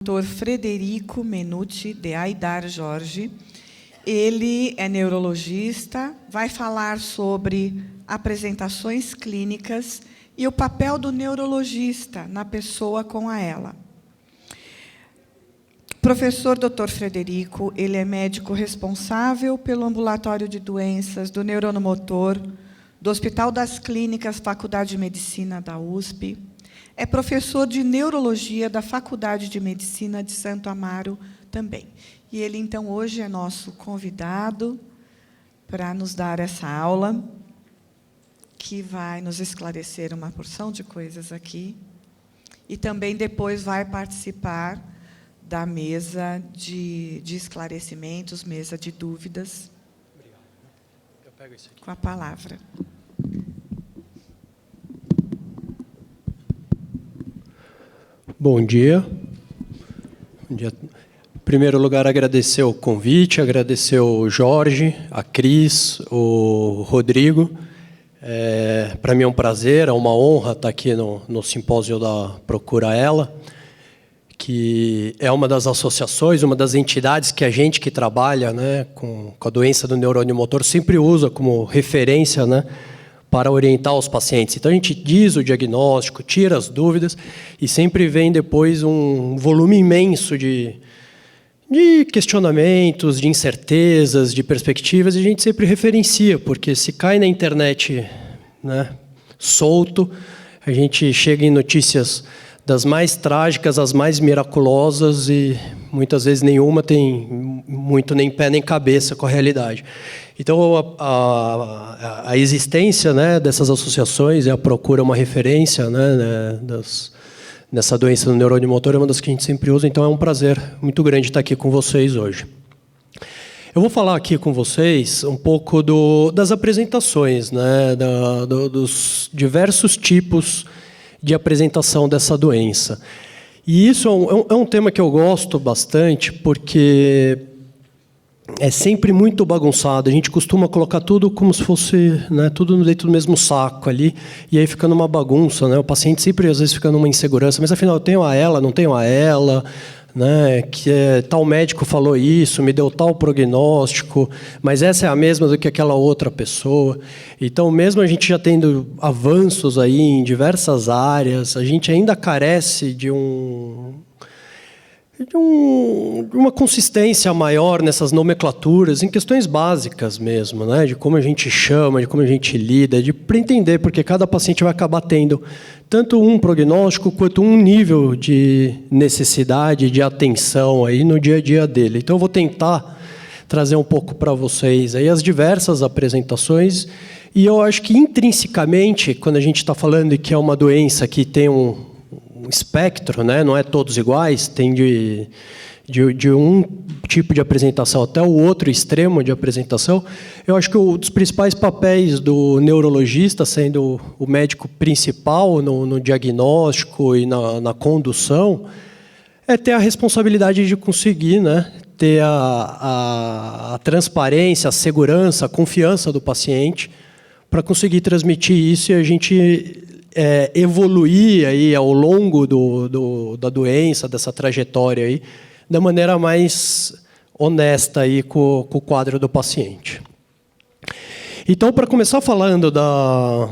Dr. Frederico Menuti de Aidar Jorge. Ele é neurologista, vai falar sobre apresentações clínicas e o papel do neurologista na pessoa com a ela. Professor Dr. Frederico, ele é médico responsável pelo ambulatório de doenças do neuromotor, do Hospital das Clínicas, Faculdade de Medicina da USP. É professor de neurologia da Faculdade de Medicina de Santo Amaro também. E ele, então, hoje é nosso convidado para nos dar essa aula, que vai nos esclarecer uma porção de coisas aqui. E também depois vai participar da mesa de esclarecimentos, mesa de dúvidas. Obrigado. Eu pego isso aqui. Com a palavra. Bom dia. Bom dia. Em primeiro lugar, agradecer o convite, agradecer o Jorge, a Cris, o Rodrigo. Para mim é um prazer, é uma honra estar aqui no simpósio da Procura Ela, que é uma das associações, uma das entidades que a gente que trabalha, né, com a doença do neurônio motor sempre usa como referência, né, para orientar os pacientes. Então, a gente diz o diagnóstico, tira as dúvidas, e sempre vem depois um volume imenso de questionamentos, de incertezas, de perspectivas, e a gente sempre referencia, porque se cai na internet, né, solto, a gente chega em notícias das mais trágicas às mais miraculosas, e muitas vezes nenhuma tem muito nem pé nem cabeça com a realidade. Então, a existência, né, dessas associações e a procura uma referência, né, nessa doença do neurônio motor é uma das que a gente sempre usa, então é um prazer muito grande estar aqui com vocês hoje. Eu vou falar aqui com vocês um pouco das apresentações, né, dos diversos tipos de apresentação dessa doença. E isso é um tema que eu gosto bastante, porque é sempre muito bagunçado. A gente costuma colocar tudo como se fosse, né, tudo dentro do mesmo saco ali, e aí fica numa bagunça, né? O paciente sempre, às vezes, fica numa insegurança. Mas, afinal, eu tenho a ela, não tenho a ela, né? Tal médico falou isso, me deu tal prognóstico, mas essa é a mesma do que aquela outra pessoa. Então, mesmo a gente já tendo avanços aí em diversas áreas, a gente ainda carece de uma consistência maior nessas nomenclaturas, em questões básicas mesmo, né? De como a gente chama, de como a gente lida, para entender, porque cada paciente vai acabar tendo tanto um prognóstico quanto um nível de necessidade, de atenção aí no dia a dia dele. Então, eu vou tentar trazer um pouco para vocês aí as diversas apresentações, e eu acho que intrinsecamente, quando a gente está falando que é uma doença que tem um espectro, né? Não é todos iguais, tem de um tipo de apresentação até o outro extremo de apresentação. Eu acho que um dos principais papéis do neurologista, sendo o médico principal no diagnóstico e na condução, é ter a responsabilidade de conseguir, né, ter a transparência, a segurança, a confiança do paciente para conseguir transmitir isso e a gente evoluir aí ao longo da doença, dessa trajetória aí, da maneira mais honesta aí com o quadro do paciente. Então, para começar falando tá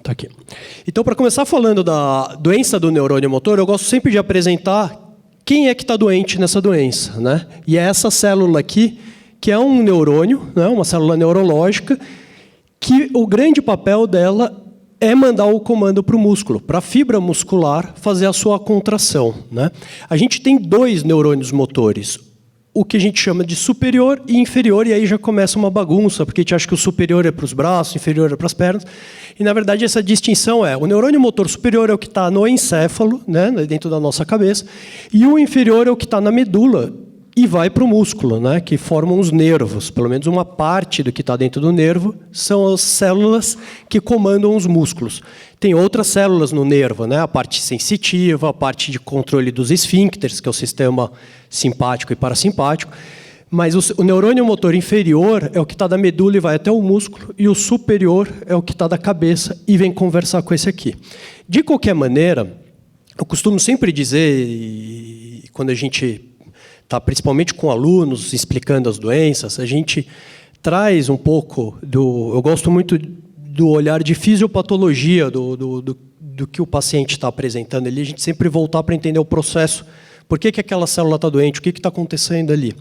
aqui. Então, para começar falando da doença do neurônio motor, eu gosto sempre de apresentar quem é que está doente nessa doença, né? E é essa célula aqui, que é um neurônio, né? Uma célula neurológica, que o grande papel dela é mandar o comando para o músculo, para a fibra muscular fazer a sua contração, né? A gente tem dois neurônios motores, o que a gente chama de superior e inferior, e aí já começa uma bagunça, porque a gente acha que o superior é para os braços, o inferior é para as pernas, e na verdade essa distinção o neurônio motor superior é o que está no encéfalo, né, dentro da nossa cabeça, e o inferior é o que está na medula, e vai para o músculo, né, que formam os nervos. Pelo menos uma parte do que está dentro do nervo são as células que comandam os músculos. Tem outras células no nervo, né, a parte sensitiva, a parte de controle dos esfíncteres, que é o sistema simpático e parasimpático. Mas o neurônio motor inferior é o que está da medula e vai até o músculo, e o superior é o que está da cabeça e vem conversar com esse aqui. De qualquer maneira, Eu costumo sempre dizer, e quando a gente está principalmente com alunos explicando as doenças, a gente traz um pouco eu gosto muito do olhar de fisiopatologia do que o paciente está apresentando ali, a gente sempre voltar para entender o processo, por que aquela célula está doente, o que está acontecendo ali.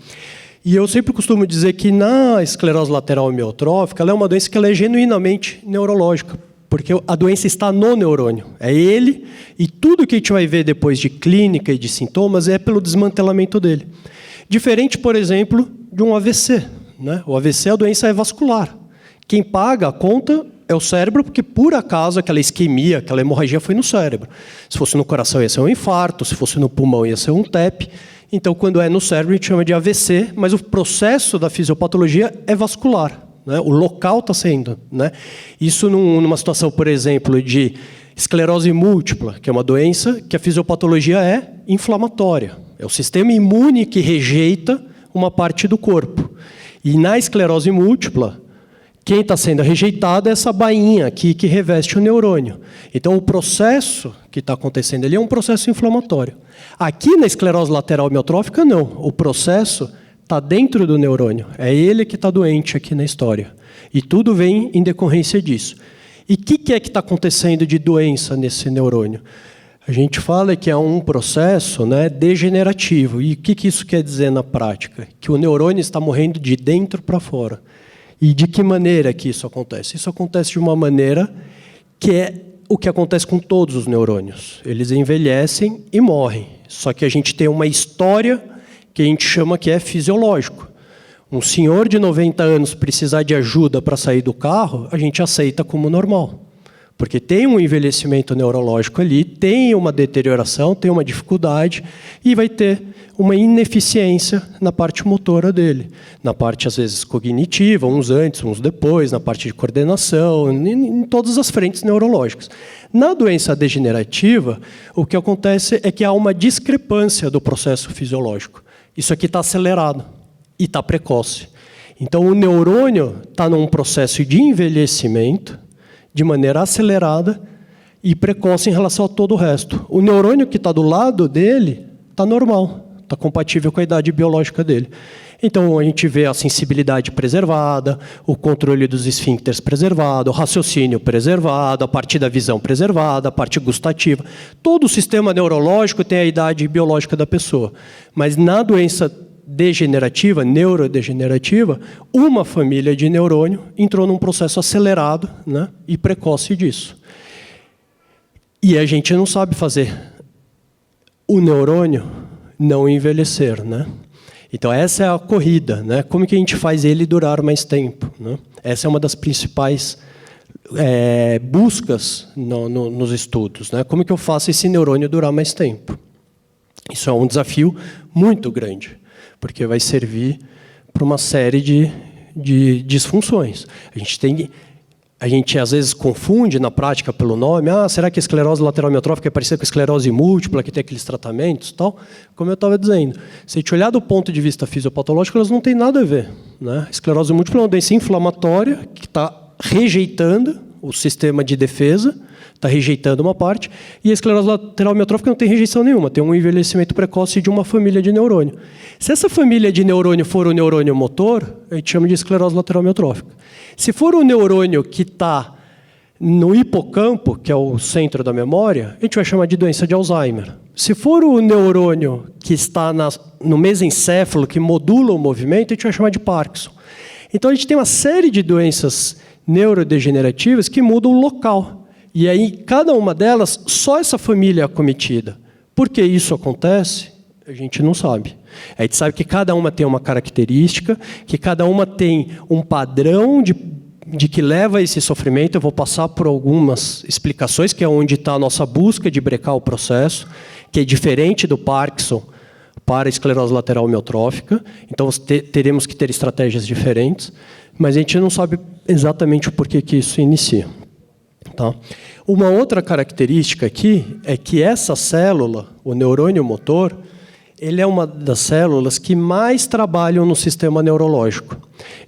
E eu sempre costumo dizer que na esclerose lateral amiotrófica, ela é uma doença que ela é genuinamente neurológica, porque a doença está no neurônio. É ele, e tudo que a gente vai ver depois de clínica e de sintomas é pelo desmantelamento dele. Diferente, por exemplo, de um AVC. Né? O AVC, a doença é vascular. Quem paga a conta é o cérebro, porque por acaso aquela isquemia, aquela hemorragia foi no cérebro. Se fosse no coração ia ser um infarto, se fosse no pulmão ia ser um TEP. Então, quando é no cérebro, a gente chama de AVC, mas o processo da fisiopatologia é vascular. Né? O local está sendo. Né? Isso numa situação, por exemplo, de esclerose múltipla, que é uma doença que a fisiopatologia é inflamatória. É o sistema imune que rejeita uma parte do corpo. E na esclerose múltipla, quem está sendo rejeitado é essa bainha aqui que reveste o neurônio. Então, o processo que está acontecendo ali é um processo inflamatório. Aqui na esclerose lateral amiotrófica, não. O processo está dentro do neurônio. É ele que está doente aqui na história. E tudo vem em decorrência disso. E o que é que está acontecendo de doença nesse neurônio? A gente fala que é um processo, né, degenerativo. E o que isso quer dizer na prática? Que o neurônio está morrendo de dentro para fora. E de que maneira que isso acontece? Isso acontece de uma maneira que é o que acontece com todos os neurônios. Eles envelhecem e morrem. Só que a gente tem uma história que a gente chama que é fisiológico. Um senhor de 90 anos precisar de ajuda para sair do carro, a gente aceita como normal. Porque tem um envelhecimento neurológico ali, tem uma deterioração, tem uma dificuldade e vai ter uma ineficiência na parte motora dele. Na parte, às vezes, cognitiva, uns antes, uns depois, na parte de coordenação, em todas as frentes neurológicas. Na doença degenerativa, o que acontece é que há uma discrepância do processo fisiológico. Isso aqui está acelerado e está precoce. Então, o neurônio está num processo de envelhecimento de maneira acelerada e precoce em relação a todo o resto. O neurônio que está do lado dele está normal, está compatível com a idade biológica dele. Então, a gente vê a sensibilidade preservada, o controle dos esfíncteres preservado, o raciocínio preservado, a parte da visão preservada, a parte gustativa. Todo o sistema neurológico tem a idade biológica da pessoa. Mas na doença degenerativa, neurodegenerativa, uma família de neurônio entrou num processo acelerado, né, e precoce disso. E a gente não sabe fazer o neurônio não envelhecer, né? Então, essa é a corrida, né? Como que a gente faz ele durar mais tempo, né? Essa é uma das principais buscas nos estudos, né? Como que eu faço esse neurônio durar mais tempo? Isso é um desafio muito grande, porque vai servir para uma série de disfunções. A gente às vezes confunde na prática pelo nome, será que a esclerose lateral amiotrófica é parecida com a esclerose múltipla, que tem aqueles tratamentos e tal? Como eu estava dizendo, se a gente olhar do ponto de vista fisiopatológico, elas não têm nada a ver. Né? A esclerose múltipla é uma doença inflamatória que está rejeitando o sistema de defesa, está rejeitando uma parte, e a esclerose lateral amiotrófica não tem rejeição nenhuma, tem um envelhecimento precoce de uma família de neurônio. Se essa família de neurônio for o neurônio motor, a gente chama de esclerose lateral amiotrófica. Se for o neurônio que está no hipocampo, que é o centro da memória, a gente vai chamar de doença de Alzheimer. Se for o neurônio que está no mesencéfalo, que modula o movimento, a gente vai chamar de Parkinson. Então, a gente tem uma série de doenças neurodegenerativas que mudam o local. E aí, cada uma delas, só essa família é acometida. Por que isso acontece? A gente não sabe. A gente sabe que cada uma tem uma característica, que cada uma tem um padrão de que leva a esse sofrimento. Eu vou passar por algumas explicações, que é onde está a nossa busca de brecar o processo, que é diferente do Parkinson para a esclerose lateral amiotrófica. Então, teremos que ter estratégias diferentes, mas a gente não sabe exatamente o porquê que isso inicia. Tá? Uma outra característica aqui é que essa célula, o neurônio motor, ele é uma das células que mais trabalham no sistema neurológico.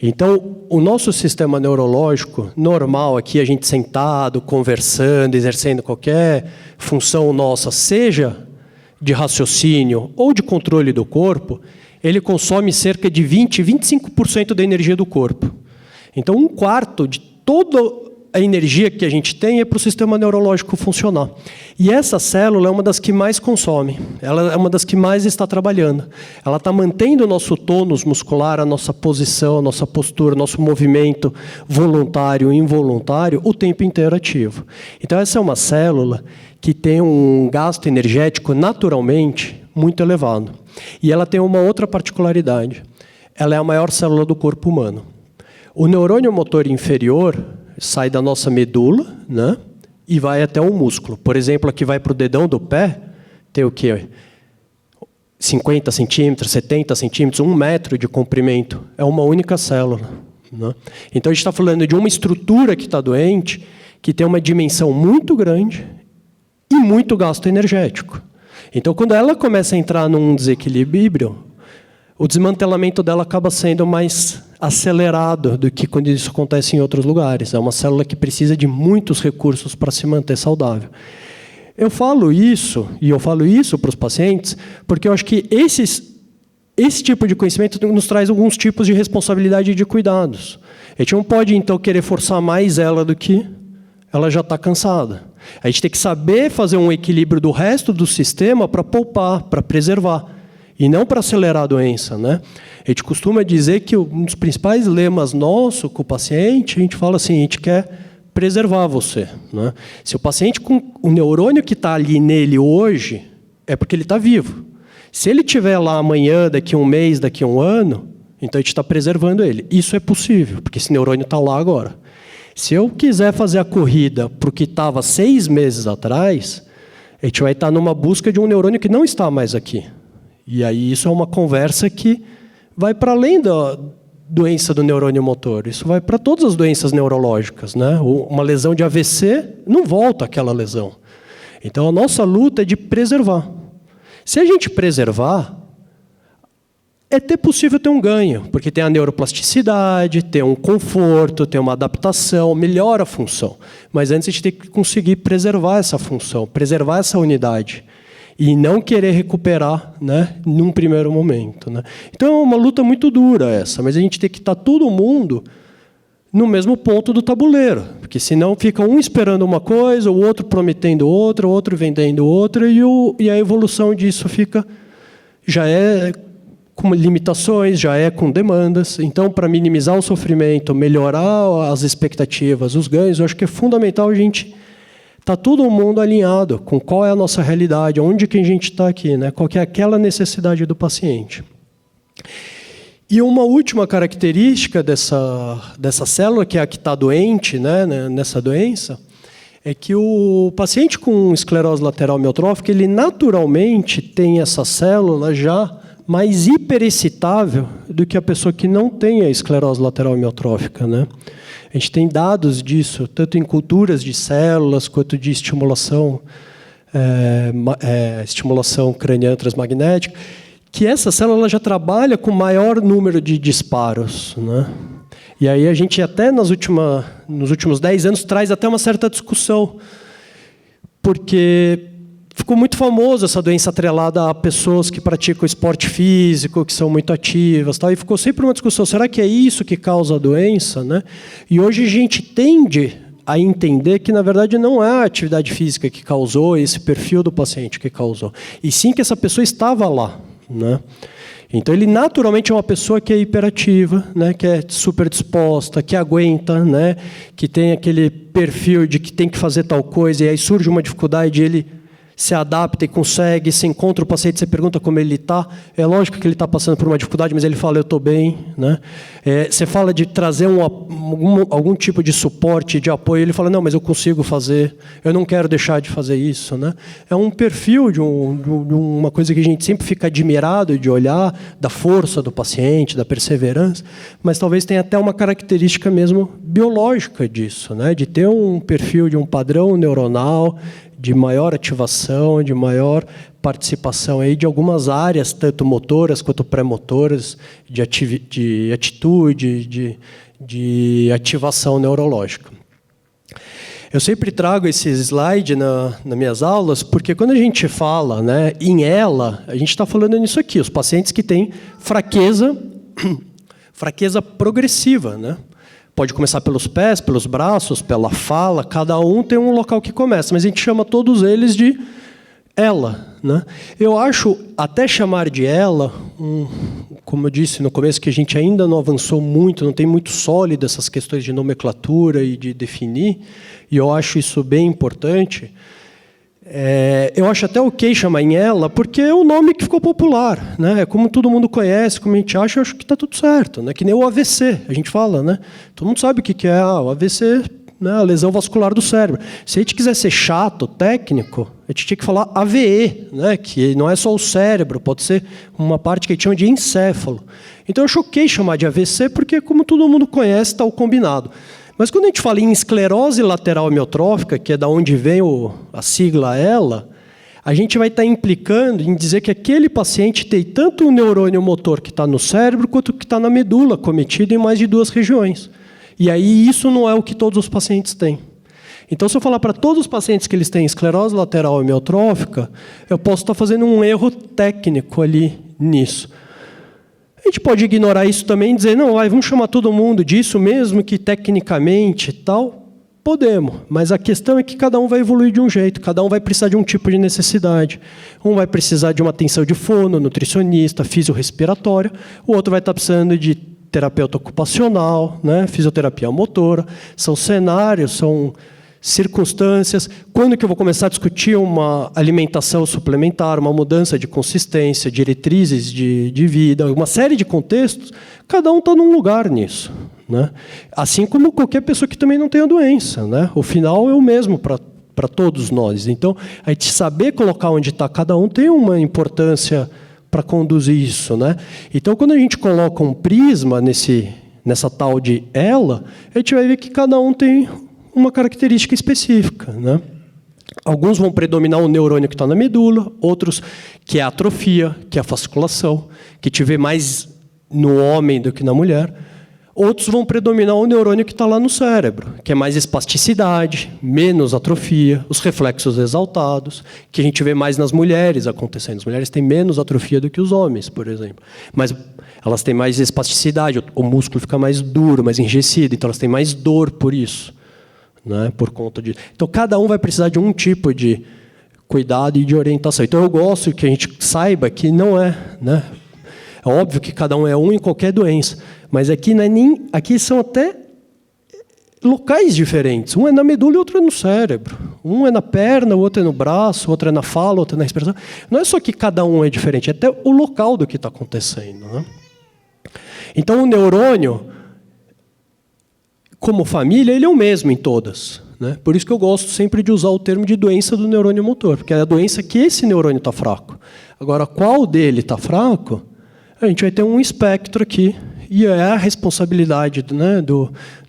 Então, o nosso sistema neurológico normal, aqui a gente sentado, conversando, exercendo qualquer função nossa, seja de raciocínio ou de controle do corpo, ele consome cerca de 25% da energia do corpo. Então, 1/4 de toda a energia que a gente tem é para o sistema neurológico funcionar. E essa célula é uma das que mais consome. Ela é uma das que mais está trabalhando. Ela está mantendo o nosso tônus muscular, a nossa posição, a nossa postura, o nosso movimento voluntário e involuntário o tempo inteiro ativo. Então, essa é uma célula que tem um gasto energético naturalmente muito elevado. E ela tem uma outra particularidade. Ela é a maior célula do corpo humano. O neurônio motor inferior sai da nossa medula, né, e vai até o músculo. Por exemplo, aqui vai para o dedão do pé, tem o quê? 50 centímetros, 70 centímetros, 1 metro de comprimento. É uma única célula. Né? Então, a gente está falando de uma estrutura que está doente, que tem uma dimensão muito grande e muito gasto energético. Então, quando ela começa a entrar num desequilíbrio, o desmantelamento dela acaba sendo mais acelerado do que quando isso acontece em outros lugares. É uma célula que precisa de muitos recursos para se manter saudável. Eu falo isso para os pacientes, porque eu acho que esse tipo de conhecimento nos traz alguns tipos de responsabilidade e de cuidados. A gente não pode, então, querer forçar mais ela do que ela já está cansada. A gente tem que saber fazer um equilíbrio do resto do sistema para poupar, para preservar. E não para acelerar a doença, né? A gente costuma dizer que um dos principais lemas nosso com o paciente, a gente fala assim, a gente quer preservar você, né? Se o paciente com o neurônio que está ali nele hoje, é porque ele está vivo. Se ele estiver lá amanhã, daqui a um mês, daqui a um ano, então a gente está preservando ele. Isso é possível, porque esse neurônio está lá agora. Se eu quiser fazer a corrida para o que estava 6 meses atrás, a gente vai estar numa busca de um neurônio que não está mais aqui. E aí isso é uma conversa que vai para além da doença do neurônio motor. Isso vai para todas as doenças neurológicas, né? Uma lesão de AVC não volta àquela lesão. Então a nossa luta é de preservar. Se a gente preservar, é possível ter um ganho, porque tem a neuroplasticidade, tem um conforto, tem uma adaptação, melhora a função. Mas antes a gente tem que conseguir preservar essa função, preservar essa unidade. E não querer recuperar, né, num primeiro momento. Né? Então é uma luta muito dura essa, mas a gente tem que estar todo mundo no mesmo ponto do tabuleiro, porque senão fica um esperando uma coisa, o outro prometendo outra, o outro vendendo outra, e a evolução disso já é com limitações, já é com demandas. Então, para minimizar o sofrimento, melhorar as expectativas, os ganhos, eu acho que é fundamental a gente está todo mundo alinhado com qual é a nossa realidade, onde que a gente está aqui, né? Qual que é aquela necessidade do paciente. E uma última característica dessa célula, que é a que está doente, né, nessa doença, é que o paciente com esclerose lateral amiotrófica, ele naturalmente tem essa célula já mais hiperexcitável do que a pessoa que não tem a esclerose lateral amiotrófica, né? A gente tem dados disso, tanto em culturas de células, quanto de estimulação craniana transmagnética, que essa célula já trabalha com maior número de disparos, né? E aí a gente até nos últimos 10 anos traz até uma certa discussão, porque ficou muito famoso essa doença atrelada a pessoas que praticam esporte físico, que são muito ativas, tal, e ficou sempre uma discussão, será que é isso que causa a doença? Né? E hoje a gente tende a entender que, na verdade, não é a atividade física que causou, esse perfil do paciente que causou, e sim que essa pessoa estava lá. Né? Então, ele naturalmente é uma pessoa que é hiperativa, né, que é super disposta, que aguenta, né, que tem aquele perfil de que tem que fazer tal coisa, e aí surge uma dificuldade, ele se adapta e consegue, se encontra o paciente, você pergunta como ele está, é lógico que ele está passando por uma dificuldade, mas ele fala, eu estou bem. Né? Você fala de trazer algum tipo de suporte, de apoio, ele fala, não, mas eu consigo fazer, eu não quero deixar de fazer isso. Né? É um perfil de uma coisa que a gente sempre fica admirado de olhar, da força do paciente, da perseverança, mas talvez tenha até uma característica mesmo biológica disso, né? De ter um perfil de um padrão neuronal, de maior ativação, de maior participação aí de algumas áreas, tanto motoras quanto pré-motoras, de atitude, de ativação neurológica. Eu sempre trago esse slide nas minhas aulas, porque quando a gente fala, né, em ela, a gente está falando nisso aqui, os pacientes que têm fraqueza progressiva, né? Pode começar pelos pés, pelos braços, pela fala, cada um tem um local que começa, mas a gente chama todos eles de ela, né? Eu acho, até chamar de ela, como eu disse no começo, que a gente ainda não avançou muito, não tem muito sólido essas questões de nomenclatura e de definir, e eu acho isso bem importante. Eu acho até ok chamar em ela, porque é o nome que ficou popular, né? Como todo mundo conhece, como a gente acha, eu acho que está tudo certo, né? Que nem o AVC, a gente fala, né? Todo mundo sabe o que é o AVC, né? A lesão vascular do cérebro. Se a gente quiser ser chato, técnico, a gente tinha que falar AVE, né? Que não é só o cérebro, pode ser uma parte que a gente chama de encéfalo. Então eu acho ok chamar de AVC, porque como todo mundo conhece, está o combinado. Mas quando a gente fala em esclerose lateral amiotrófica, que é da onde vem a sigla ELA, a gente vai estar implicando em dizer que aquele paciente tem tanto o neurônio motor que está no cérebro, quanto o que está na medula, cometido em mais de 2 regiões. E aí isso não é o que todos os pacientes têm. Então, se eu falar para todos os pacientes que eles têm esclerose lateral amiotrófica, eu posso estar fazendo um erro técnico ali nisso. A gente pode ignorar isso também e dizer, não, vamos chamar todo mundo disso, mesmo que tecnicamente tal, podemos. Mas a questão é que cada um vai evoluir de um jeito, cada um vai precisar de um tipo de necessidade. Um vai precisar de uma atenção de fono, nutricionista, fisiorrespiratória, o outro vai estar precisando de terapeuta ocupacional, né, fisioterapia motora. São cenários, são circunstâncias. Quando que eu vou começar a discutir uma alimentação suplementar, uma mudança de consistência, diretrizes de vida, uma série de contextos, cada um está num lugar nisso, né? Assim como qualquer pessoa que também não tenha doença, né? O final é o mesmo para todos nós. Então, a gente saber colocar onde está cada um tem uma importância para conduzir isso, né? Então, quando a gente coloca um prisma nessa tal de ela, a gente vai ver que cada um tem uma característica específica, né? Alguns vão predominar o neurônio que está na medula, outros que é a atrofia, que é a fasciculação, que te vê mais no homem do que na mulher. Outros vão predominar o neurônio que está lá no cérebro, que é mais espasticidade, menos atrofia, os reflexos exaltados, que a gente vê mais nas mulheres acontecendo. As mulheres têm menos atrofia do que os homens, por exemplo. Mas elas têm mais espasticidade, o músculo fica mais duro, mais enrijecido, então elas têm mais dor por isso. Né, por conta de... Então, cada um vai precisar de um tipo de cuidado e de orientação. Então, eu gosto que a gente saiba que não é... Né, é óbvio que cada um é um em qualquer doença, mas aqui, não é nem, aqui são até locais diferentes. Um é na medula e outro é no cérebro. Um é na perna, o outro é no braço, o outro é na fala, o outro é na respiração. Não é só que cada um é diferente, é até o local do que está acontecendo. Né? Então, o neurônio... como família, ele é o mesmo em todas. Né? Por isso que eu gosto sempre de usar o termo de doença do neurônio motor, porque é a doença que esse neurônio está fraco. Agora, qual dele está fraco, a gente vai ter um espectro aqui, e é a responsabilidade, né,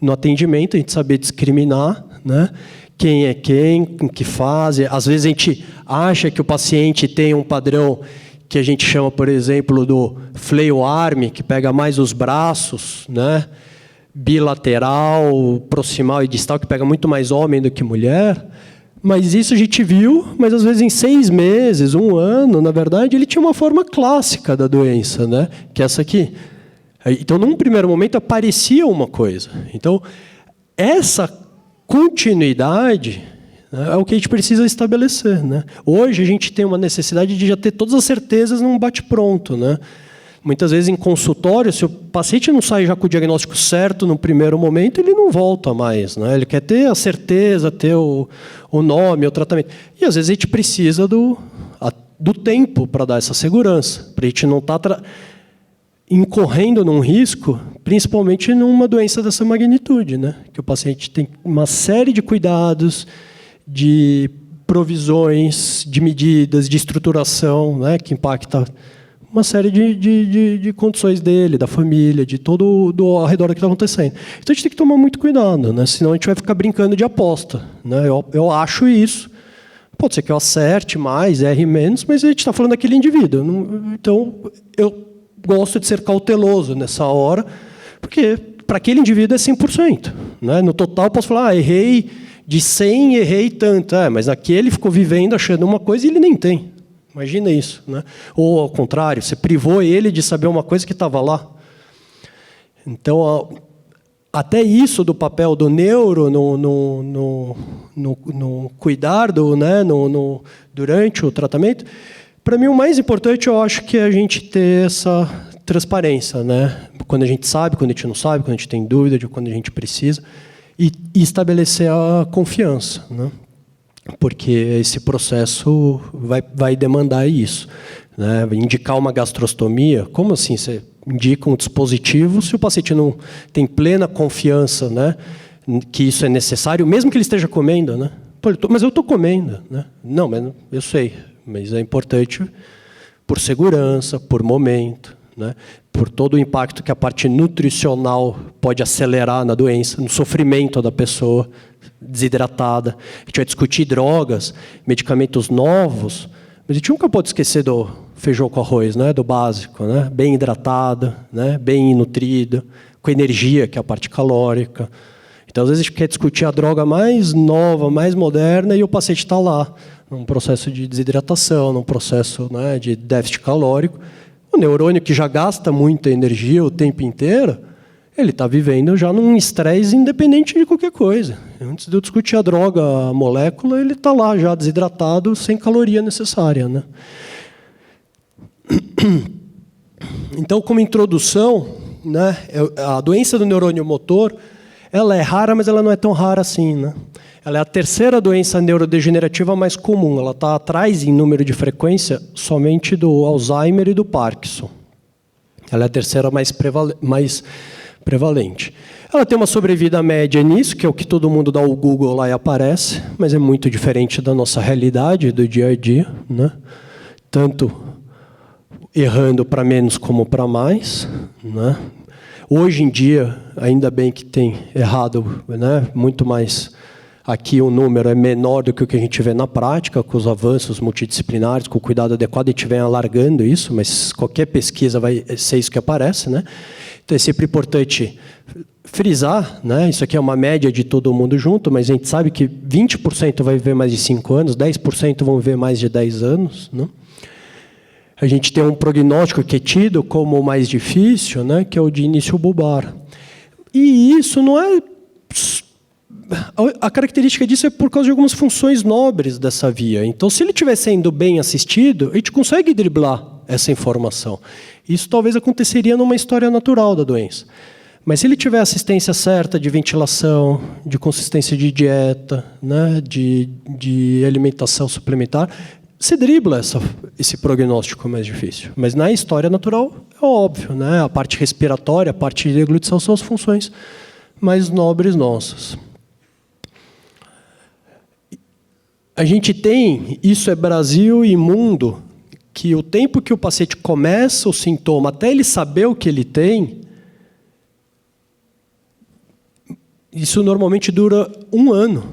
no atendimento, a gente saber discriminar, né, quem é quem, em que fase. Às vezes a gente acha que o paciente tem um padrão que a gente chama, por exemplo, do flail arm, que pega mais os braços, né, bilateral, proximal e distal, que pega muito mais homem do que mulher. Mas isso a gente viu, mas às vezes em 6 meses, 1 ano, na verdade, ele tinha uma forma clássica da doença, né? Que é essa aqui. Então, num primeiro momento, aparecia uma coisa. Então, essa continuidade, né, é o que a gente precisa estabelecer. Né? Hoje, a gente tem uma necessidade de já ter todas as certezas num bate-pronto, né? Muitas vezes, em consultório, se o paciente não sai já com o diagnóstico certo no primeiro momento, ele não volta mais. Né? Ele quer ter a certeza, ter o nome, o tratamento. E, às vezes, a gente precisa do tempo para dar essa segurança, para a gente não estar incorrendo num risco, principalmente numa doença dessa magnitude, né? Que o paciente tem uma série de cuidados, de provisões, de medidas, de estruturação, né? Que impacta uma série de condições dele, da família, de todo ao redor do que está acontecendo. Então, a gente tem que tomar muito cuidado, né? Senão a gente vai ficar brincando de aposta. Né? Eu acho isso, Pode ser que eu acerte mais, erre menos, mas a gente está falando daquele indivíduo. Então, eu gosto de ser cauteloso nessa hora, porque para aquele indivíduo é 100%. Né? No total, eu posso falar, errei de 100, errei tanto. Mas aquele ficou vivendo, achando uma coisa e ele nem tem. Imagina isso. Né? Ou, ao contrário, você privou ele de saber uma coisa que estava lá. Então, até isso do papel do neuro no cuidar né, durante o tratamento, para mim o mais importante eu acho que é a gente ter essa transparência, né? Quando a gente sabe, quando a gente não sabe, quando a gente tem dúvida de quando a gente precisa, e estabelecer a confiança, né? Porque esse processo vai demandar isso, né? Indicar uma gastrostomia, como assim você indica um dispositivo se o paciente não tem plena confiança, né, que isso é necessário, mesmo que ele esteja comendo, né? Pô, mas eu estou comendo, né? Não, mas eu sei, mas é importante por segurança, por momento, né? Por todo o impacto que a parte nutricional pode acelerar na doença, no sofrimento da pessoa desidratada. A gente vai discutir drogas, medicamentos novos, mas a gente nunca pode esquecer do feijão com arroz, né? Do básico, né? Bem hidratado, né? Bem nutrido, com energia, que é a parte calórica. Então, às vezes, a gente quer discutir a droga mais nova, mais moderna, e o paciente está lá, num processo de desidratação, num processo, né, de déficit calórico. O neurônio, que já gasta muita energia o tempo inteiro, ele está vivendo já num estresse independente de qualquer coisa. Antes de eu discutir a droga, a molécula, ele está lá já desidratado, sem caloria necessária, né? Então, como introdução, né, a doença do neurônio motor, ela é rara, mas ela não é tão rara assim, né? Ela é a terceira doença neurodegenerativa mais comum. Ela está atrás, em número de frequência, somente do Alzheimer e do Parkinson. Ela é a terceira mais prevalente. Ela tem uma sobrevida média nisso, que é o que todo mundo dá o Google lá e aparece, mas é muito diferente da nossa realidade, do dia a dia, né? Tanto errando para menos como para mais, né? Hoje em dia, ainda bem que tem errado, né? Muito mais. Aqui o número é menor do que o que a gente vê na prática, com os avanços multidisciplinares, com o cuidado adequado, a gente vem alargando isso, mas qualquer pesquisa vai ser isso que aparece, né? Então é sempre importante frisar, né? Isso aqui é uma média de todo mundo junto, mas a gente sabe que 20% vai viver mais de 5 anos, 10% vão viver mais de 10 anos, né? A gente tem um prognóstico que é tido como o mais difícil, né, que é o de início bulbar. E isso não é... A característica disso é por causa de algumas funções nobres dessa via. Então, se ele estiver sendo bem assistido, a gente consegue driblar essa informação. Isso talvez aconteceria numa história natural da doença. Mas se ele tiver assistência certa de ventilação, de consistência de dieta, né, de alimentação suplementar, se dribla esse prognóstico mais difícil. Mas na história natural, é óbvio, né? A parte respiratória, a parte de deglutição são as funções mais nobres nossas. A gente tem, isso é Brasil e mundo, que o tempo que o paciente começa o sintoma, até ele saber o que ele tem, isso normalmente dura 1 ano.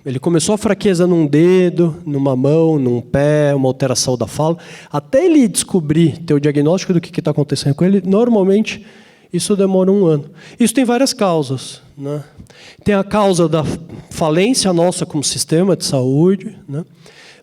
Ele começou a fraqueza num dedo, numa mão, num pé, uma alteração da fala. Até ele descobrir, ter o diagnóstico do que está acontecendo com ele, normalmente isso demora 1 ano. Isso tem várias causas, né? Tem a causa da falência nossa como sistema de saúde, né?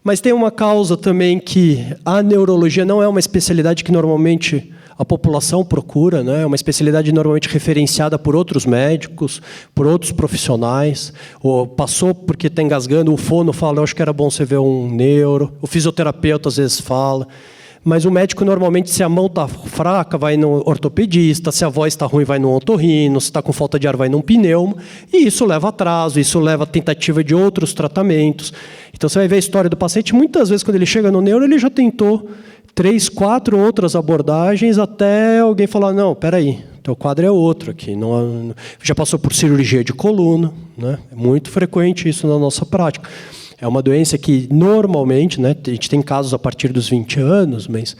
Mas tem uma causa também que a neurologia não é uma especialidade que normalmente a população procura, né? É uma especialidade normalmente referenciada por outros médicos, por outros profissionais, ou passou porque está engasgando, o fono fala, eu acho que era bom você ver um neuro, o fisioterapeuta às vezes fala, mas o médico normalmente, se a mão está fraca, vai no ortopedista, se a voz está ruim, vai no otorrino, se está com falta de ar, vai num pneuma, e isso leva a atraso, isso leva a tentativa de outros tratamentos. Então você vai ver a história do paciente, muitas vezes quando ele chega no neuro, ele já tentou 3, 4 outras abordagens até alguém falar, não, espera aí, teu quadro é outro aqui. Não, já passou por cirurgia de coluna, né? É muito frequente isso na nossa prática. É uma doença que normalmente, né, a gente tem casos a partir dos 20 anos, mas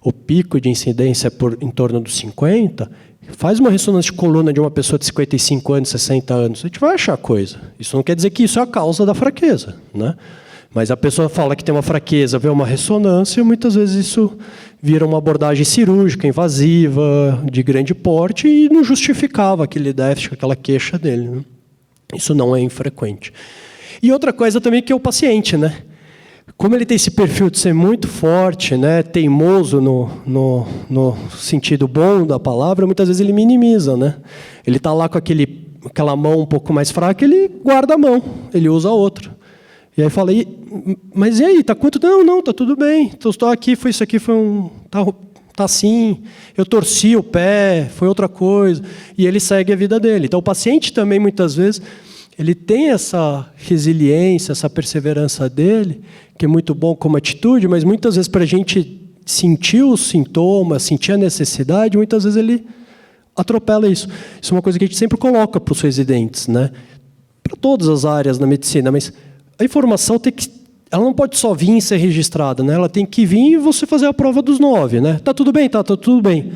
o pico de incidência é em torno dos 50, faz uma ressonância de coluna de uma pessoa de 55 anos, 60 anos, a gente vai achar coisa. Isso não quer dizer que isso é a causa da fraqueza, né? Mas a pessoa fala que tem uma fraqueza, vê uma ressonância, muitas vezes isso vira uma abordagem cirúrgica, invasiva, de grande porte, e não justificava aquele déficit, aquela queixa dele, né? Isso não é infrequente. E outra coisa também que é o paciente, né? Como ele tem esse perfil de ser muito forte, né, teimoso no sentido bom da palavra, muitas vezes ele minimiza, né? Ele está lá com aquela mão um pouco mais fraca, ele guarda a mão, ele usa a outra. E aí fala, mas e aí, tá quanto? Não, tá tudo bem. Então, estou aqui, foi isso aqui, tá assim. Eu torci o pé, foi outra coisa. E ele segue a vida dele. Então, o paciente também, muitas vezes, ele tem essa resiliência, essa perseverança dele, que é muito bom como atitude, mas muitas vezes, para a gente sentir os sintomas, sentir a necessidade, muitas vezes ele atropela isso. Isso é uma coisa que a gente sempre coloca para os residentes, né? Para todas as áreas da medicina, mas a informação ela não pode só vir e ser registrada, né? Ela tem que vir e você fazer a prova dos 9, né? Tá tudo bem, tá tudo bem.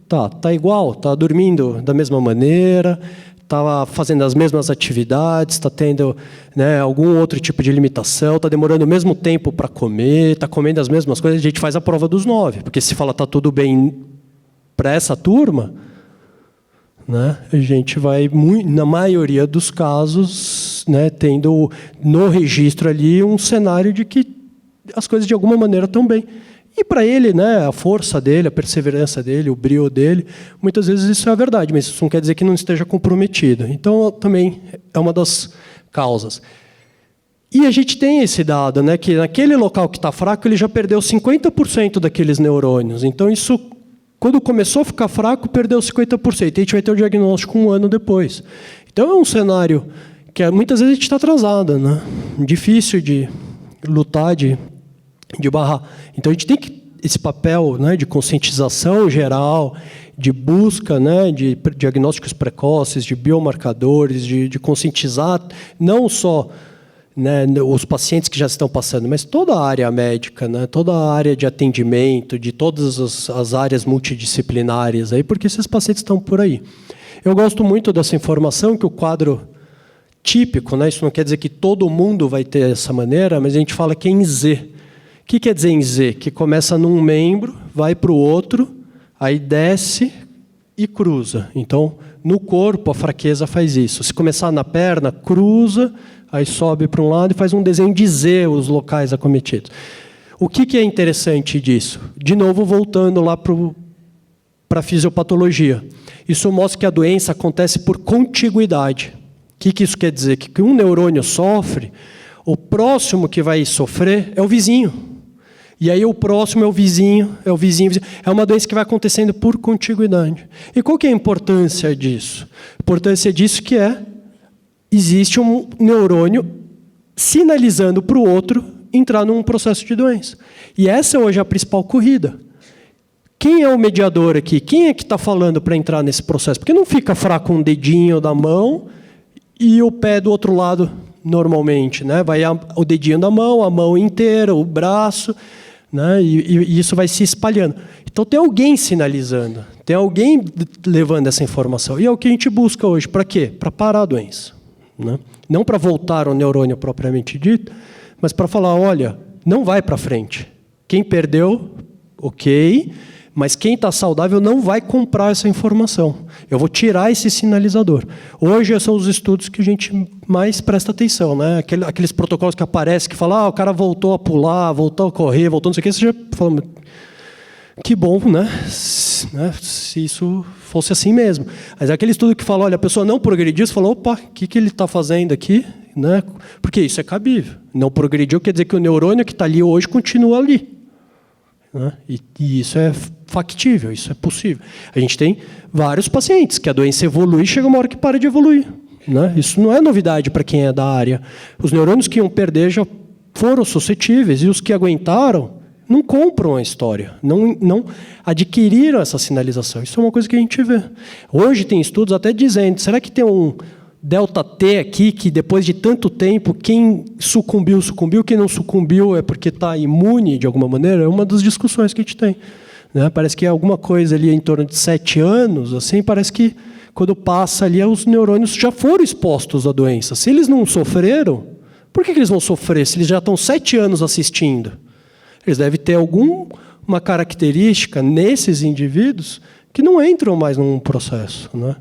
Tá igual, tá dormindo da mesma maneira, tá fazendo as mesmas atividades, está tendo, né, algum outro tipo de limitação, está demorando o mesmo tempo para comer, está comendo as mesmas coisas, a gente faz a prova dos 9, porque se fala tá tudo bem para essa turma, né, a gente vai, na maioria dos casos, né, tendo no registro ali um cenário de que as coisas de alguma maneira estão bem. E para ele, né, a força dele, a perseverança dele, o brio dele, muitas vezes isso é a verdade, mas isso não quer dizer que não esteja comprometido. Então, também é uma das causas. E a gente tem esse dado, né, que naquele local que está fraco, ele já perdeu 50% daqueles neurônios. Então, isso, quando começou a ficar fraco, perdeu 50%. E a gente vai ter o diagnóstico 1 ano depois. Então, é um cenário que muitas vezes a gente está atrasado, né? Difícil de lutar, de barrar. Então, a gente tem esse papel, né, de conscientização geral, de busca, né, de diagnósticos precoces, de biomarcadores, de conscientizar não só, né, os pacientes que já estão passando, mas toda a área médica, né, toda a área de atendimento, de todas as áreas multidisciplinares, aí, porque esses pacientes estão por aí. Eu gosto muito dessa informação, que o quadro típico, né, isso não quer dizer que todo mundo vai ter essa maneira, mas a gente fala que é em Z. O que quer dizer em Z? Que começa num membro, vai para o outro, aí desce e cruza. Então, no corpo, a fraqueza faz isso. Se começar na perna, cruza, aí sobe para um lado e faz um desenho de Z, os locais acometidos. O que é interessante disso? De novo, voltando lá para a fisiopatologia. Isso mostra que a doença acontece por contiguidade. O que isso quer dizer? Que um neurônio sofre, o próximo que vai sofrer é o vizinho. E aí o próximo é o vizinho. É uma doença que vai acontecendo por contiguidade. E qual que é a importância disso? A importância disso que existe um neurônio sinalizando para o outro entrar num processo de doença. E essa hoje é a principal corrida. Quem é o mediador aqui? Quem é que está falando para entrar nesse processo? Porque não fica fraco um dedinho da mão e o pé do outro lado normalmente, né? Vai o dedinho da mão, a mão inteira, o braço, né? E isso vai se espalhando. Então tem alguém sinalizando, tem alguém levando essa informação. E é o que a gente busca hoje. Para quê? Para parar a doença, né? Não para voltar ao neurônio propriamente dito, mas para falar, olha, não vai para frente. Quem perdeu, ok, mas quem está saudável não vai comprar essa informação. Eu vou tirar esse sinalizador. Hoje são os estudos que a gente mais presta atenção, né? Aqueles protocolos que aparecem, que falam, o cara voltou a pular, voltou a correr, voltou não sei o quê, você já fala, que bom, né? Se isso fosse assim mesmo. Mas aquele estudo que fala, olha, a pessoa não progrediu, você falou, opa, o que ele está fazendo aqui? Né? Porque isso é cabível. Não progrediu quer dizer que o neurônio que está ali hoje continua ali. Né? E isso é factível, isso é possível. A gente tem vários pacientes que a doença evolui e chega uma hora que para de evoluir. Né? Isso não é novidade para quem é da área. Os neurônios que iam perder já foram suscetíveis e os que aguentaram não compram a história, não adquiriram essa sinalização. Isso é uma coisa que a gente vê. Hoje tem estudos até dizendo, será que tem um delta T aqui, que depois de tanto tempo, quem sucumbiu, quem não sucumbiu é porque está imune de alguma maneira? É uma das discussões que a gente tem. Né? Parece que é alguma coisa ali em torno de 7 anos, assim, parece que quando passa ali, os neurônios já foram expostos à doença. Se eles não sofreram, Por que eles vão sofrer se eles já estão 7 anos assistindo? Eles devem ter alguma característica nesses indivíduos que não entram mais num processo, né?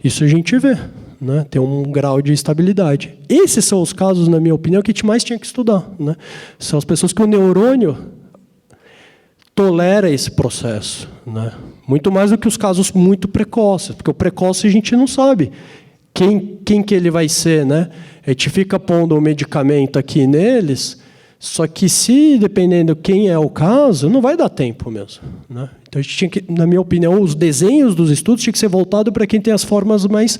Isso a gente vê, né? Tem um grau de estabilidade. Esses são os casos, na minha opinião, que a gente mais tinha que estudar, né? São as pessoas que o neurônio tolera esse processo, né? Muito mais do que os casos muito precoces, porque o precoce a gente não sabe quem que ele vai ser, né? A gente fica pondo o medicamento aqui neles, só que se, dependendo quem é o caso, não vai dar tempo mesmo, né? Então a gente tinha que, na minha opinião, os desenhos dos estudos tinham que ser voltados para quem tem as formas mais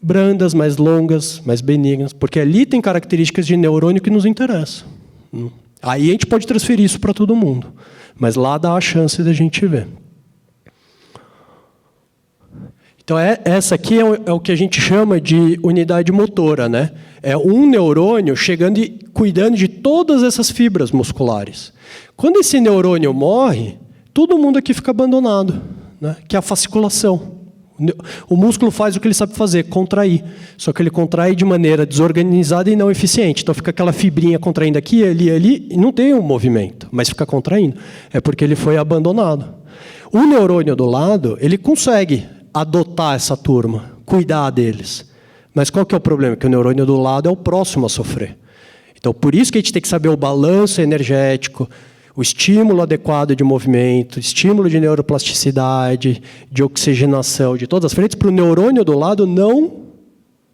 brandas, mais longas, mais benignas, porque ali tem características de neurônio que nos interessam. Aí a gente pode transferir isso para todo mundo, mas lá dá a chance da gente ver. Então, essa aqui é o que a gente chama de unidade motora, né? É um neurônio chegando e cuidando de todas essas fibras musculares. Quando esse neurônio morre, todo mundo aqui fica abandonado, né? Que é a fasciculação. O músculo faz o que ele sabe fazer, contrair. Só que ele contrai de maneira desorganizada e não eficiente. Então, fica aquela fibrinha contraindo aqui, ali, e não tem um movimento, mas fica contraindo. É porque ele foi abandonado. O neurônio do lado, ele consegue adotar essa turma, cuidar deles. Mas qual que é o problema? Que o neurônio do lado é o próximo a sofrer. Então, por isso que a gente tem que saber o balanço energético, o estímulo adequado de movimento, estímulo de neuroplasticidade, de oxigenação, de todas as frentes, para o neurônio do lado não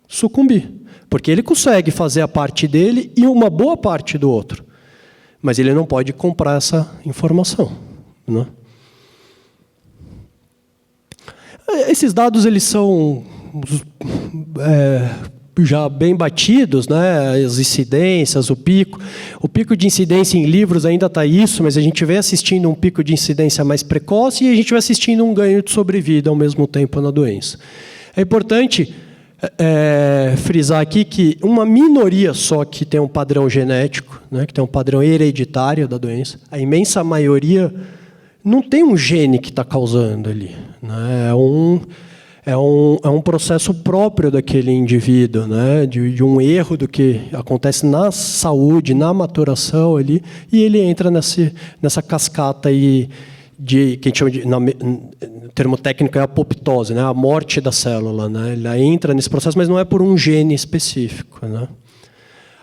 sucumbir. Porque ele consegue fazer a parte dele e uma boa parte do outro. Mas ele não pode comprar essa informação, né? Esses dados eles são já bem batidos, né? As incidências, o pico. O pico de incidência em livros ainda está isso, mas a gente vem assistindo um pico de incidência mais precoce e a gente vai assistindo um ganho de sobrevida ao mesmo tempo na doença. É importante frisar aqui que uma minoria só que tem um padrão genético, né? Que tem um padrão hereditário da doença, a imensa maioria não tem um gene que está causando ali, né? É um processo próprio daquele indivíduo, né? De um erro do que acontece na saúde, na maturação ali, e ele entra nessa cascata aí que a gente chama de, no termo técnico é apoptose, né? A morte da célula, né? Ela entra nesse processo, mas não é por um gene específico, né?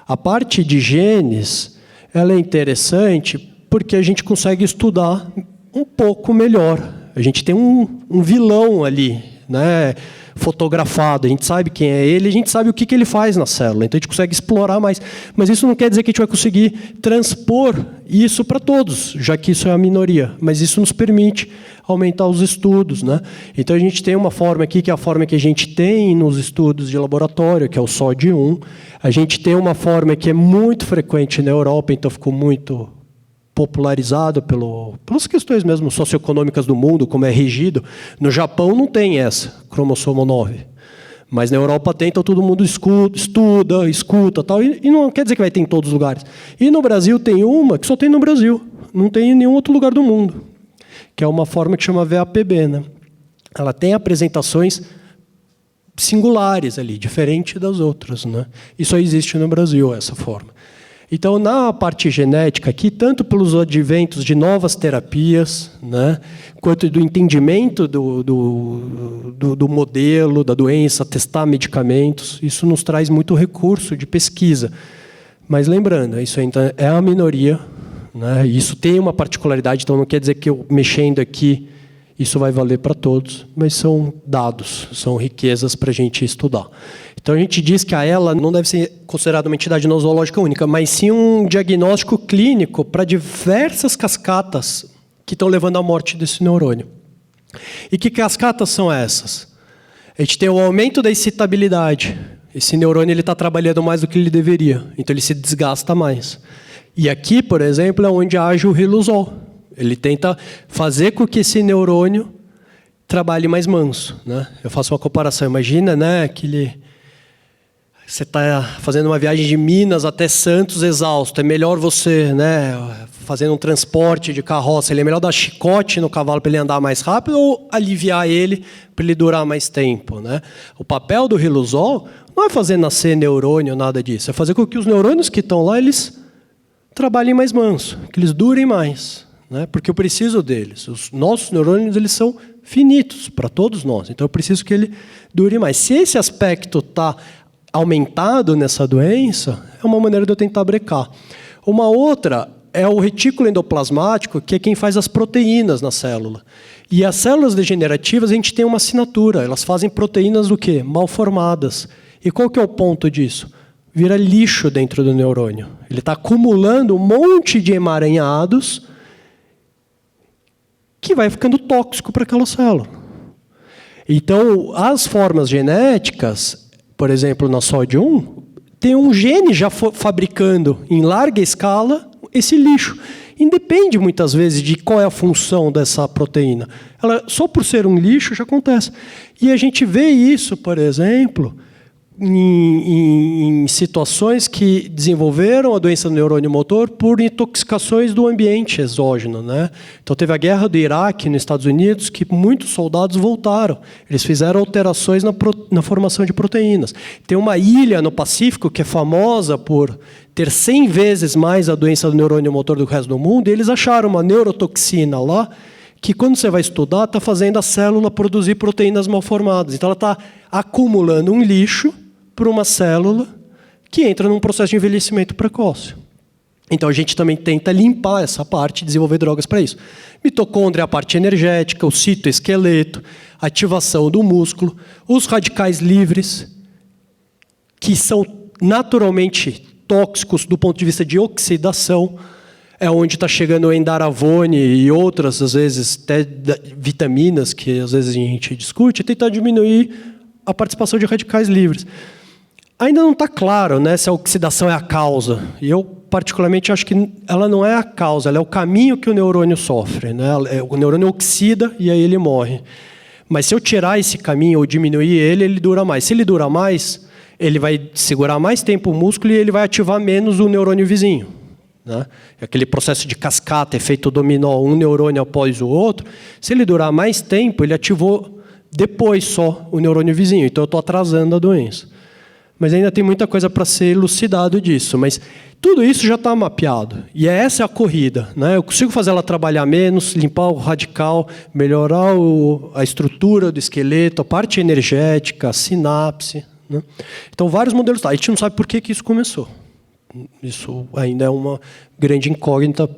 A parte de genes, ela é interessante porque a gente consegue estudar um pouco melhor. A gente tem um vilão ali, né, fotografado, a gente sabe quem é ele, a gente sabe o que ele faz na célula, então a gente consegue explorar mais. Mas isso não quer dizer que a gente vai conseguir transpor isso para todos, já que isso é a minoria. Mas isso nos permite aumentar os estudos, né? Então a gente tem uma forma aqui, que é a forma que a gente tem nos estudos de laboratório, que é o SOD1. A gente tem uma forma que é muito frequente na Europa, então ficou muito popularizado pelas questões mesmo socioeconômicas do mundo, como é regido. No Japão não tem essa, cromossomo 9. Mas na Europa tem, então todo mundo escuta, tal, e não quer dizer que vai ter em todos os lugares. E no Brasil tem uma que só tem no Brasil, não tem em nenhum outro lugar do mundo, que é uma forma que chama VAPB, né? Ela tem apresentações singulares ali, diferente das outras, né? E só existe no Brasil essa forma. Então, na parte genética aqui, tanto pelos adventos de novas terapias, né, quanto do entendimento do modelo, da doença, testar medicamentos, isso nos traz muito recurso de pesquisa. Mas lembrando, isso ainda é a minoria, né, isso tem uma particularidade, então não quer dizer que eu mexendo aqui, isso vai valer para todos, mas são dados, são riquezas para a gente estudar. Então, a gente diz que a ELA não deve ser considerada uma entidade nosológica única, mas sim um diagnóstico clínico para diversas cascatas que estão levando à morte desse neurônio. E que cascatas são essas? A gente tem o aumento da excitabilidade. Esse neurônio está trabalhando mais do que ele deveria, então ele se desgasta mais. E aqui, por exemplo, é onde age o riluzol. Ele tenta fazer com que esse neurônio trabalhe mais manso, né? Eu faço uma comparação. Imagina, né, você está fazendo uma viagem de Minas até Santos exausto. É melhor você, né, fazendo um transporte de carroça, ele é melhor dar chicote no cavalo para ele andar mais rápido ou aliviar ele para ele durar mais tempo, né? O papel do riluzol Não é fazer nascer neurônio, nada disso. É fazer com que os neurônios que estão lá, eles trabalhem mais manso, que eles durem mais, né? Porque eu preciso deles. Os nossos neurônios, eles são finitos para todos nós. Então, eu preciso que ele dure mais. Se esse aspecto está aumentado nessa doença, é uma maneira de eu tentar brecar. Uma outra é o retículo endoplasmático, que é quem faz as proteínas na célula. E as células degenerativas, a gente tem uma assinatura. Elas fazem proteínas do quê? Mal formadas. E qual que é o ponto disso? Vira lixo dentro do neurônio. Ele está acumulando um monte de emaranhados que vai ficando tóxico para aquela célula. Então, as formas genéticas, por exemplo, na SOD1, tem um gene já fabricando em larga escala esse lixo. Independe, muitas vezes, de qual é a função dessa proteína. Ela, só por ser um lixo, já acontece. E a gente vê isso, por exemplo, em situações que desenvolveram a doença do neurônio motor por intoxicações do ambiente exógeno, né? Então, teve a guerra do Iraque, nos Estados Unidos, que muitos soldados voltaram. Eles fizeram alterações na formação de proteínas. Tem uma ilha no Pacífico que é famosa por ter 100 vezes mais a doença do neurônio motor do que o resto do mundo, e eles acharam uma neurotoxina lá, que quando você vai estudar, está fazendo a célula produzir proteínas mal formadas. Então, ela está acumulando um lixo para uma célula que entra num processo de envelhecimento precoce. Então, a gente também tenta limpar essa parte e desenvolver drogas para isso. Mitocôndria é a parte energética, o citoesqueleto, ativação do músculo, os radicais livres, que são naturalmente tóxicos do ponto de vista de oxidação, é onde está chegando o endaravone e outras, às vezes, até vitaminas, que às vezes a gente discute, e tentar diminuir a participação de radicais livres. Ainda não está claro, né, se a oxidação é a causa. E eu, particularmente, acho que ela não é a causa, ela é o caminho que o neurônio sofre, né? O neurônio oxida e aí ele morre. Mas se eu tirar esse caminho ou diminuir ele, ele dura mais. Se ele dura mais, ele vai segurar mais tempo o músculo e ele vai ativar menos o neurônio vizinho, né? Aquele processo de cascata, efeito dominó, um neurônio após o outro. Se ele durar mais tempo, ele ativou depois só o neurônio vizinho. Então, eu estou atrasando a doença. Mas ainda tem muita coisa para ser elucidado disso. Mas tudo isso já está mapeado. E essa é a corrida, né? Eu consigo fazer ela trabalhar menos, limpar o radical, melhorar a estrutura do esqueleto, a parte energética, a sinapse, né? Então, vários modelos. A gente não sabe por que isso começou. Isso ainda é uma grande incógnita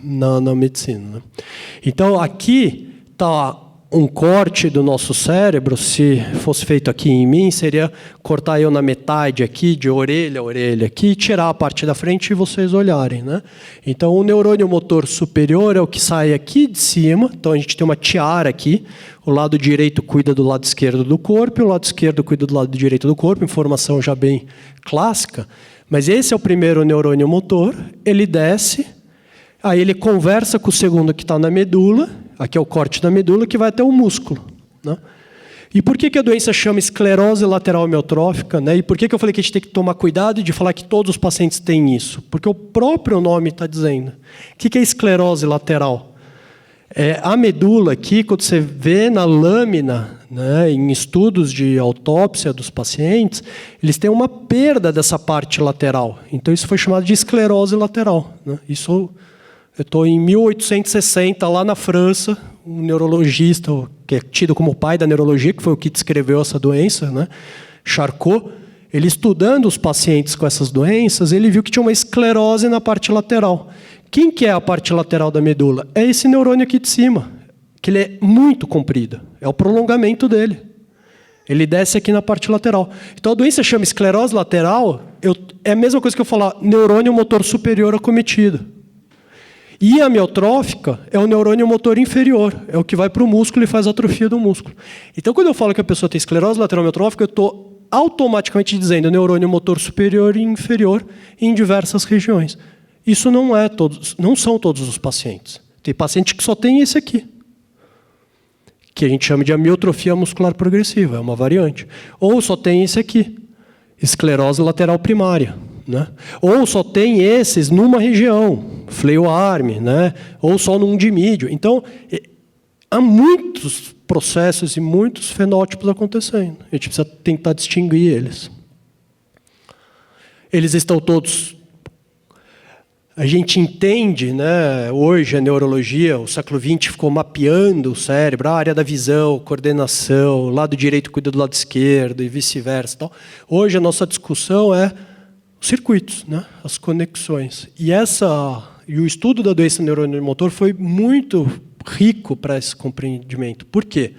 na medicina, né? Então, aqui está um corte do nosso cérebro. Se fosse feito aqui em mim, seria cortar eu na metade aqui, de orelha a orelha aqui, e tirar a parte da frente e vocês olharem, né? Então, o neurônio motor superior é o que sai aqui de cima. Então, a gente tem uma tiara aqui. O lado direito cuida do lado esquerdo do corpo, e o lado esquerdo cuida do lado direito do corpo, informação já bem clássica. Mas esse é o primeiro neurônio motor, ele desce, aí ele conversa com o segundo que está na medula, aqui é o corte da medula, que vai até o músculo, né? E por que a doença chama esclerose lateral amiotrófica, né? E por que eu falei que a gente tem que tomar cuidado de falar que todos os pacientes têm isso? Porque o próprio nome está dizendo. O que é esclerose lateral? A medula aqui, quando você vê na lâmina, né, em estudos de autópsia dos pacientes, eles têm uma perda dessa parte lateral. Então, isso foi chamado de esclerose lateral, né? Isso, eu estou em 1860, lá na França, um neurologista, que é tido como o pai da neurologia, que foi o que descreveu essa doença, né, Charcot, ele estudando os pacientes com essas doenças, ele viu que tinha uma esclerose na parte lateral. Quem que é a parte lateral da medula? É esse neurônio aqui de cima, que ele é muito comprido. É o prolongamento dele. Ele desce aqui na parte lateral. Então, a doença chama esclerose lateral, é a mesma coisa que eu falar neurônio motor superior acometido. E a amiotrófica é o neurônio motor inferior, é o que vai para o músculo e faz atrofia do músculo. Então, quando eu falo que a pessoa tem esclerose lateral amiotrófica, eu estou automaticamente dizendo neurônio motor superior e inferior em diversas regiões. Isso não são todos os pacientes. Tem paciente que só tem esse aqui, que a gente chama de amiotrofia muscular progressiva, é uma variante. Ou só tem esse aqui, esclerose lateral primária, né? Ou só tem esses numa região, fleio arm, né? Ou só num dimídio. Então, há muitos processos e muitos fenótipos acontecendo. A gente precisa tentar distinguir eles. Eles estão todos... A gente entende, né, hoje a neurologia, o século XX ficou mapeando o cérebro, a área da visão, coordenação, o lado direito cuida do lado esquerdo e vice-versa. Hoje a nossa discussão é os circuitos, né, as conexões. E o estudo da doença neuromotor foi muito rico para esse compreendimento. Por quê?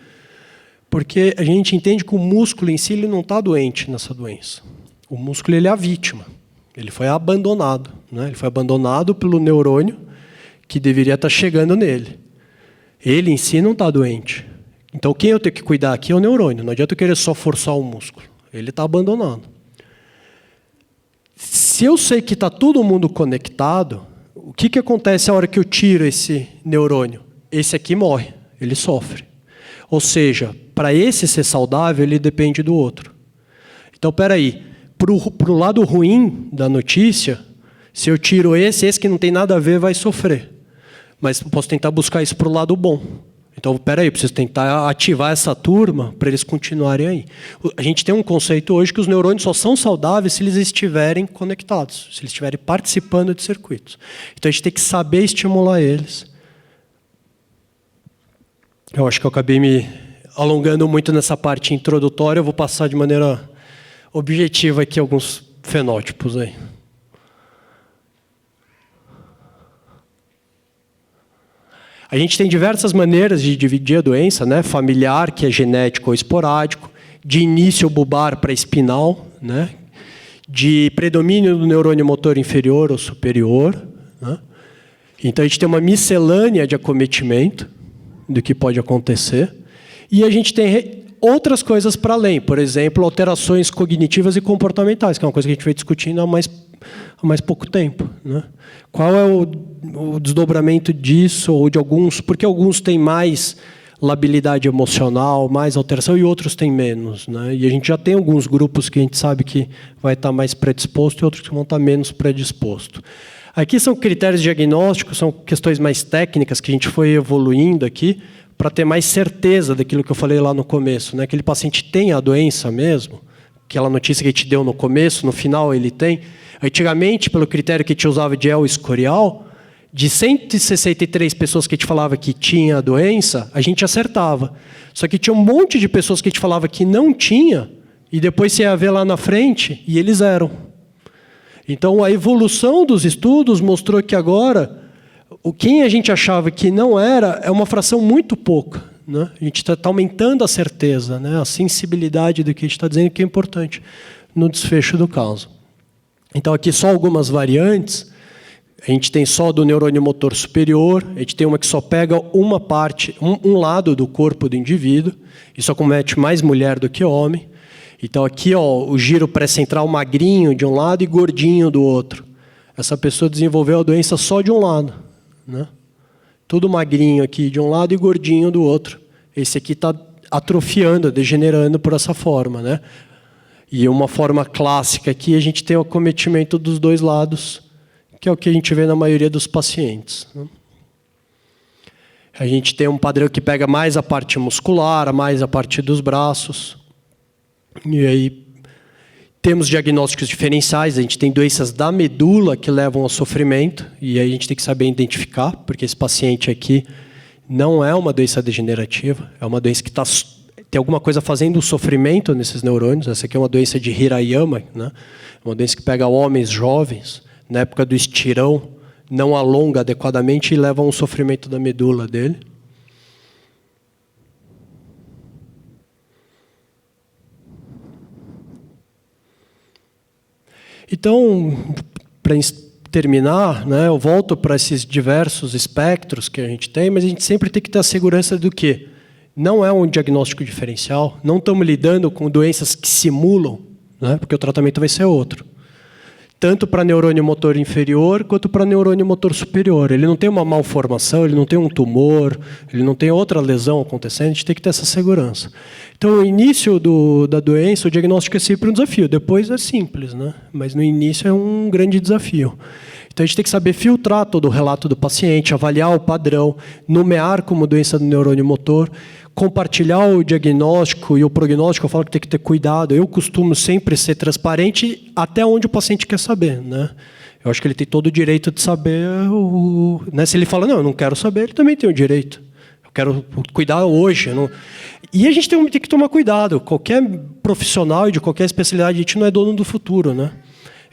Porque a gente entende que o músculo em si ele não está doente nessa doença. O músculo ele é a vítima. Ele foi abandonado, né? Ele foi abandonado pelo neurônio que deveria estar chegando nele. Ele em si não está doente. Então quem eu tenho que cuidar aqui é o neurônio. Não adianta eu querer só forçar o músculo. Ele está abandonado. Se eu sei que está todo mundo conectado, o que acontece a hora que eu tiro esse neurônio? Esse aqui morre, ele sofre. Ou seja, para esse ser saudável, ele depende do outro. Então, espera aí. Para o lado ruim da notícia, se eu tiro esse que não tem nada a ver vai sofrer. Mas eu posso tentar buscar isso para o lado bom. Então, espera aí, eu preciso tentar ativar essa turma para eles continuarem aí. A gente tem um conceito hoje que os neurônios só são saudáveis se eles estiverem conectados, se eles estiverem participando de circuitos. Então, a gente tem que saber estimular eles. Eu acho que eu acabei me alongando muito nessa parte introdutória, eu vou passar de maneira objetiva aqui alguns fenótipos aí. A gente tem diversas maneiras de dividir a doença, né? Familiar, que é genético ou esporádico, de início bulbar para espinal, né? De predomínio do neurônio motor inferior ou superior, né? Então a gente tem uma miscelânea de acometimento do que pode acontecer, e a gente tem outras coisas para além, por exemplo, alterações cognitivas e comportamentais, que é uma coisa que a gente vem discutindo há mais pouco tempo, né? Qual é o desdobramento disso, ou de alguns, porque alguns têm mais labilidade emocional, mais alteração, e outros têm menos, né? E a gente já tem alguns grupos que a gente sabe que vai estar mais predisposto e outros que vão estar menos predisposto. Aqui são critérios diagnósticos, são questões mais técnicas que a gente foi evoluindo aqui, para ter mais certeza daquilo que eu falei lá no começo, né? Aquele paciente tem a doença mesmo, aquela notícia que a gente deu no começo, no final ele tem. Antigamente, pelo critério que a gente usava de El-Escorial, de 163 pessoas que a gente falava que tinha a doença, a gente acertava. Só que tinha um monte de pessoas que a gente falava que não tinha, e depois você ia ver lá na frente, e eles eram. Então, a evolução dos estudos mostrou que agora, quem a gente achava que não era, é uma fração muito pouca, né? A gente está aumentando a certeza, né? A sensibilidade do que a gente está dizendo, que é importante no desfecho do caso. Então, aqui só algumas variantes. A gente tem só do neurônio motor superior, a gente tem uma que só pega uma parte, um lado do corpo do indivíduo, isso acomete mais mulher do que homem. Então, aqui, ó, o giro pré-central magrinho de um lado e gordinho do outro. Essa pessoa desenvolveu a doença só de um lado, né? Tudo magrinho aqui de um lado e gordinho do outro. Esse aqui está atrofiando, degenerando por essa forma, né? E uma forma clássica aqui, a gente tem o acometimento dos dois lados, que é o que a gente vê na maioria dos pacientes, né? A gente tem um padrão que pega mais a parte muscular, mais a parte dos braços. E aí temos diagnósticos diferenciais, a gente tem doenças da medula que levam ao sofrimento, e aí a gente tem que saber identificar, porque esse paciente aqui não é uma doença degenerativa, é uma doença que tem alguma coisa fazendo o sofrimento nesses neurônios. Essa aqui é uma doença de Hirayama, né? Uma doença que pega homens jovens, na época do estirão, não alonga adequadamente e leva a um sofrimento da medula dele. Então, para terminar, né, eu volto para esses diversos espectros que a gente tem, mas a gente sempre tem que ter a segurança do que não é um diagnóstico diferencial, não estamos lidando com doenças que simulam, né, porque o tratamento vai ser outro. Tanto para neurônio motor inferior, quanto para neurônio motor superior. Ele não tem uma malformação, ele não tem um tumor, ele não tem outra lesão acontecendo, a gente tem que ter essa segurança. Então, o início da doença, o diagnóstico é sempre um desafio. Depois é simples, né? Mas no início é um grande desafio. Então, a gente tem que saber filtrar todo o relato do paciente, avaliar o padrão, nomear como doença do neurônio motor, compartilhar o diagnóstico e o prognóstico. Eu falo que tem que ter cuidado. Eu costumo sempre ser transparente até onde o paciente quer saber, né? Eu acho que ele tem todo o direito de saber. Né? Se ele fala, não, eu não quero saber, ele também tem o direito. Eu quero cuidar hoje. Não... E a gente tem que tomar cuidado. Qualquer profissional de qualquer especialidade, a gente não é dono do futuro, né?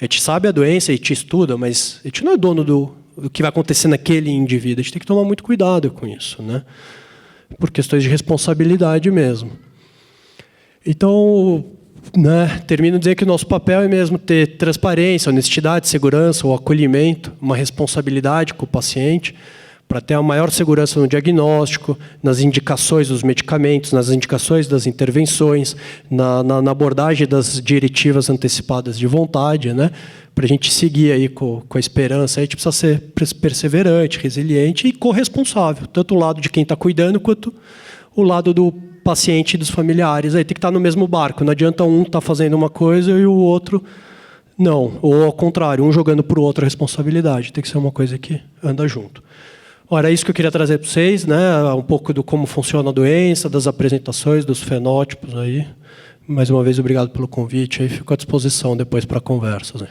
A gente sabe a doença, a gente estuda, mas a gente não é dono do que vai acontecer naquele indivíduo. A gente tem que tomar muito cuidado com isso, né? Por questões de responsabilidade mesmo. Então, né, termino dizendo que o nosso papel é mesmo ter transparência, honestidade, segurança, o acolhimento, uma responsabilidade com o paciente, para ter a maior segurança no diagnóstico, nas indicações dos medicamentos, nas indicações das intervenções, na abordagem das diretivas antecipadas de vontade, né? Para a gente seguir aí com a esperança. A gente precisa ser perseverante, resiliente e corresponsável, tanto o lado de quem está cuidando quanto o lado do paciente e dos familiares. Aí tem que estar no mesmo barco. Não adianta um estar fazendo uma coisa e o outro não. Ou ao contrário, um jogando para o outro a responsabilidade. Tem que ser uma coisa que anda junto. Ora, é isso que eu queria trazer para vocês, né? Um pouco do como funciona a doença, das apresentações, dos fenótipos aí. Mais uma vez, obrigado pelo convite. Aí fico à disposição depois para conversas. Né?